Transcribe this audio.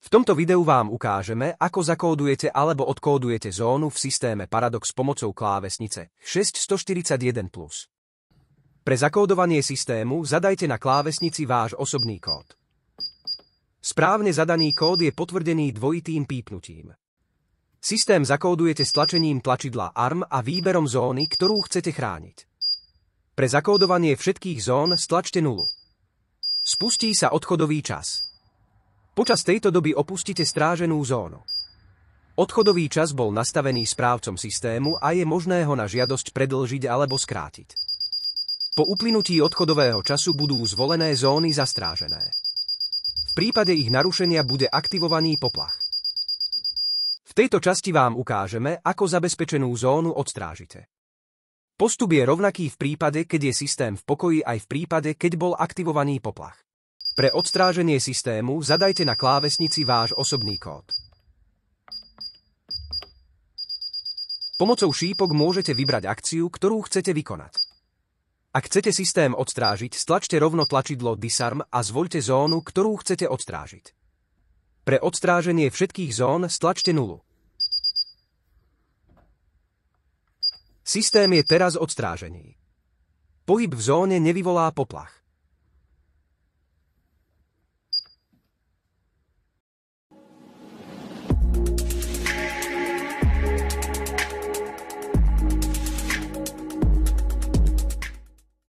V tomto videu vám ukážeme, ako zakódujete alebo odkódujete zónu v systéme Paradox pomocou klávesnice 6141+. Pre zakódovanie systému zadajte na klávesnici váš osobný kód. Správne zadaný kód je potvrdený dvojitým pípnutím. Systém zakódujete stlačením tlačidla ARM a výberom zóny, ktorú chcete chrániť. Pre zakódovanie všetkých zón stlačte 0. Spustí sa odchodový čas. Počas tejto doby opustite stráženú zónu. Odchodový čas bol nastavený správcom systému a je možné ho na žiadosť predĺžiť alebo skrátiť. Po uplynutí odchodového času budú zvolené zóny zastrážené. V prípade ich narušenia bude aktivovaný poplach. V tejto časti vám ukážeme, ako zabezpečenú zónu odstrážite. Postup je rovnaký v prípade, keď je systém v pokoji, aj v prípade, keď bol aktivovaný poplach. Pre odstráženie systému zadajte na klávesnici váš osobný kód. Pomocou šípok môžete vybrať akciu, ktorú chcete vykonať. Ak chcete systém odstrážiť, stlačte rovno tlačidlo Disarm a zvoľte zónu, ktorú chcete odstrážiť. Pre odstráženie všetkých zón stlačte 0. Systém je teraz odstrážený. Pohyb v zóne nevyvolá poplach.